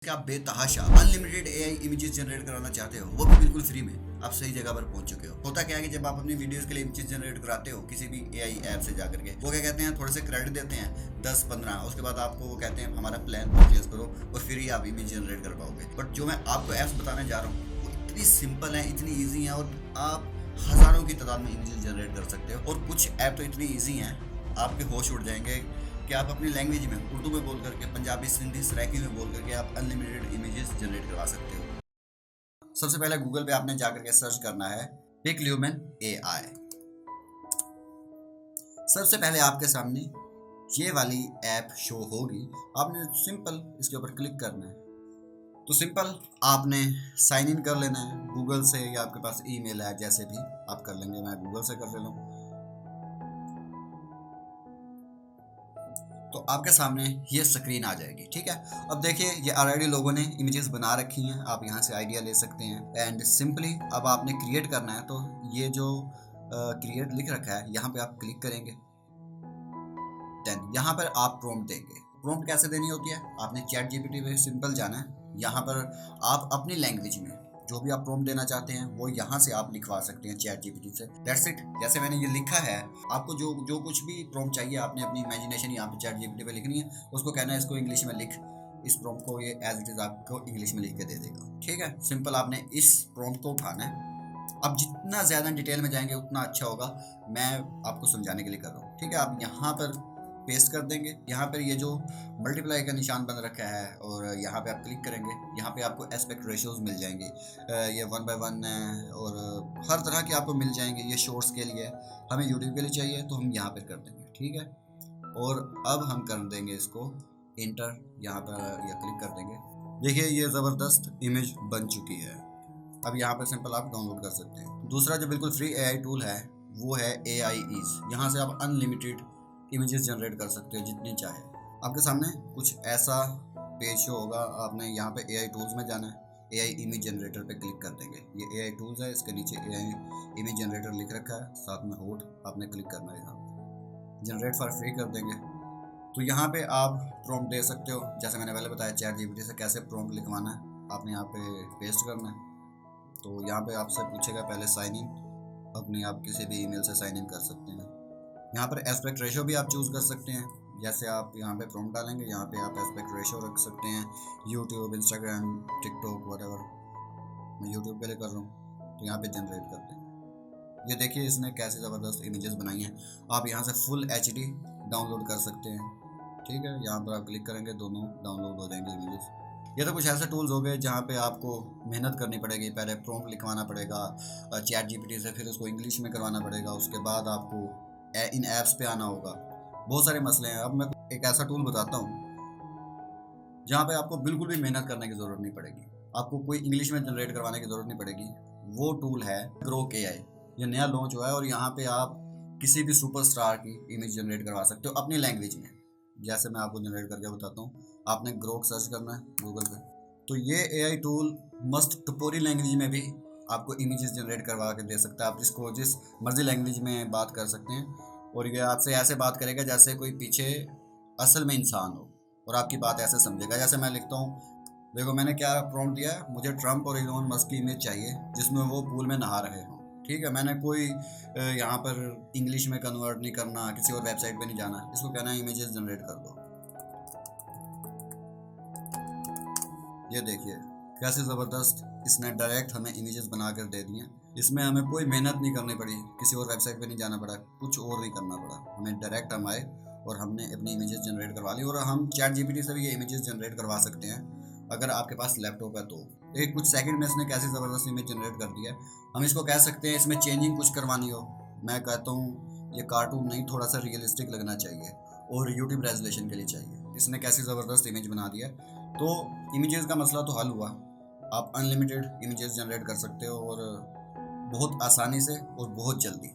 क्या आप बेतहाशा अनलिमिटेड एआई इमेजेस जनरेट कराना चाहते हो, वो भी बिल्कुल फ्री में, आप सही जगह पर पहुंच चुके हो। होता क्या है कि जब आप अपनी वीडियोस के लिए इमेजेस जनरेट कराते हो किसी भी एआई ऐप से जाकर के, वो क्या कहते हैं, थोड़े से क्रेडिट देते हैं 10-15, उसके बाद आपको वो कहते हैं हमारा प्लान परचेज करो और फिर ही आप इमेज जनरेट कर पाओगे। बट जो मैं आपको ऐप्स बताने जा रहा हूँ वो इतनी सिंपल है, इतनी ईजी है और आप हजारों की तादाद में इमेजेस जनरेट कर सकते हो। और कुछ ऐप तो इतनी ईजी हैं आपके होश उड़ जाएंगे कि आप अपनी लैंग्वेज में उर्दू में बोल करके, पंजाबी, सिंधी, सराइकी में बोल करके आप अनलिमिटेड इमेजेस जनरेट करवा सकते हो। सबसे पहले गूगल पे आपने जाकर के सर्च करना है पिकल्यूमन एआई। सबसे पहले आपके सामने ये वाली ऐप शो होगी, आपने सिंपल इसके ऊपर क्लिक करना है। तो सिंपल आपने साइन इन कर लेना है गूगल से, या आपके पास ईमेल है, जैसे भी आप कर लेंगे। मैं गूगल से कर ले लूँ। तो आपके सामने ये स्क्रीन आ जाएगी, ठीक है। अब देखिए ये ऑलरेडी लोगों ने इमेजेस बना रखी हैं, आप यहाँ से आइडिया ले सकते हैं। एंड सिंपली अब आपने क्रिएट करना है, तो ये जो क्रिएट लिख रखा है यहाँ पे आप क्लिक करेंगे। देन यहाँ पर आप प्रॉम्प्ट देंगे। प्रॉम्प्ट कैसे देनी होती है, आपने चैट जीपीटी पे सिंपल जाना है। यहाँ पर आप अपनी लैंग्वेज में जो भी आप प्रॉम्प्ट देना चाहते हैं वो यहाँ से आप लिखवा सकते हैं चैट जीपीटी से। That's it. जैसे मैंने ये लिखा है, आपको जो कुछ भी प्रॉम्प्ट चाहिए आपने अपनी इमेजिनेशन यहाँ पे चैट जीपीटी पे लिखनी है। उसको कहना है इसको इंग्लिश में लिख, इस प्रॉम्प्ट को ये एज इट इज आपको इंग्लिश में लिख के दे देगा, ठीक है। सिंपल आपने इस प्रॉम्प्ट को उठाना है। अब जितना ज़्यादा डिटेल में जाएंगे उतना अच्छा होगा, मैं आपको समझाने के लिए कर रहा हूँ, ठीक है। आप यहाँ पर पेस्ट कर देंगे। यहाँ पर ये जो मल्टीप्लाई का निशान बन रखा है और यहाँ पे आप क्लिक करेंगे, यहाँ पे आपको एस्पेक्ट रेशियोज मिल जाएंगे। ये 1:1 है और हर तरह के आपको मिल जाएंगे। ये शॉर्ट्स के लिए, हमें यूट्यूब के लिए चाहिए तो हम यहाँ पर कर देंगे, ठीक है। और अब हम कर देंगे इसको इंटर, यहाँ पर या क्लिक कर देंगे। देखिए ये ज़बरदस्त इमेज बन चुकी है। अब यहाँ पर सिंपल आप डाउनलोड कर सकते हैं। दूसरा जो बिल्कुल फ्री एआई टूल है वो है एआई ईज। यहाँ से आप अनलिमिटेड इमेजेस जनरेट कर सकते हो जितनी चाहे। आपके सामने कुछ ऐसा पेज शो होगा, आपने यहाँ पे एआई टूल्स में जाना है। एआई इमेज जनरेटर पे क्लिक कर देंगे। ये एआई टूल्स है, इसके नीचे एआई इमेज जनरेटर लिख रखा है, साथ में होट आपने क्लिक करना है। यहाँ जनरेट फॉर फ्री कर देंगे। तो यहाँ पे आप प्रॉम्प्ट दे सकते हो, जैसे मैंने पहले बताया चैट जीपीटी से कैसे प्रॉम्प्ट लिखवाना है। आपने यहाँ पे पेस्ट करना है। तो यहाँ पे आपसे पूछेगा पहले साइन इन, अपने आप किसी भी ईमेल से साइन इन कर सकते हैं। यहाँ पर एस्पेक्ट रेशो भी आप चूज़ कर सकते हैं। जैसे आप यहाँ पे प्रॉम्प्ट डालेंगे, यहाँ पे आप एस्पेक्ट रेशो रख सकते हैं। YouTube, Instagram, TikTok, whatever. मैं यूट्यूब के लिए कर रहा हूँ तो यहाँ पे जनरेट करते हैं। ये देखिए इसने कैसे ज़बरदस्त इमेजेस बनाई हैं। आप यहाँ से फुल HD डाउनलोड कर सकते हैं, ठीक है। यहाँ पर आप क्लिक करेंगे, दोनों डाउनलोड हो जाएंगे इमेजेस। ये तो कुछ ऐसे टूल्स हो गए जहाँ पे आपको मेहनत करनी पड़ेगी। पहले प्रॉम्प्ट लिखवाना पड़ेगा चैट जीपीटी से, फिर उसको इंग्लिश में करवाना पड़ेगा, उसके बाद आपको इन ऐप्स पे आना होगा। बहुत सारे मसले हैं। अब मैं एक ऐसा टूल बताता हूँ जहाँ पे आपको बिल्कुल भी मेहनत करने की ज़रूरत नहीं पड़ेगी, आपको कोई इंग्लिश में जनरेट करवाने की ज़रूरत नहीं पड़ेगी। वो टूल है ग्रोक एआई। ये नया लॉन्च हुआ है और यहाँ पे आप किसी भी सुपरस्टार की इमेज जनरेट करवा सकते हो अपनी लैंग्वेज में। जैसे मैं आपको जनरेट करके बताता हूँ, आपने ग्रोक सर्च करना है गूगल पे। तो ये एआई टूल मस्त टपोरी लैंग्वेज में भी आपको इमेजेस जनरेट करवा के दे सकता है। आप इसको जिस मर्जी लैंग्वेज में बात कर सकते हैं और ये आपसे ऐसे बात करेगा जैसे कोई पीछे असल में इंसान हो और आपकी बात ऐसे समझेगा। जैसे मैं लिखता हूँ, देखो मैंने क्या प्रॉम्प्ट दिया है, मुझे ट्रम्प और इलोन मस्क की इमेज चाहिए जिसमें वो पूल में नहा रहे हों, ठीक है। मैंने कोई यहाँ पर इंग्लिश में कन्वर्ट नहीं करना, किसी और वेबसाइट पे नहीं जाना, इसको कहना है इमेजेस जनरेट कर दो। ये देखिए कैसे ज़बरदस्त इसने डायरेक्ट हमें इमेजेस बना कर दे दिए। इसमें हमें कोई मेहनत नहीं करनी पड़ी, किसी और वेबसाइट पे नहीं जाना पड़ा, कुछ और नहीं करना पड़ा। हमें डायरेक्ट हम आए और हमने अपनी इमेजेस जनरेट करवा ली। और हम चैट जीपीटी से भी ये इमेजेस जनरेट करवा सकते हैं अगर आपके पास लैपटॉप है तो। एक कुछ सेकंड में इसने कैसे ज़बरदस्त इमेज जनरेट कर दिया। हम इसको कह सकते हैं इसमें चेंजिंग कुछ करवानी हो, मैं कहता हूँ ये कार्टून नहीं, थोड़ा सा रियलिस्टिक लगना चाहिए और यूट्यूब रेजोल्यूशन के लिए चाहिए। इसने कैसी ज़बरदस्त इमेज बना दिया। तो इमेजेस का मसला तो हल हुआ, आप अनलिमिटेड इमेजेस जनरेट कर सकते हो और बहुत आसानी से और बहुत जल्दी।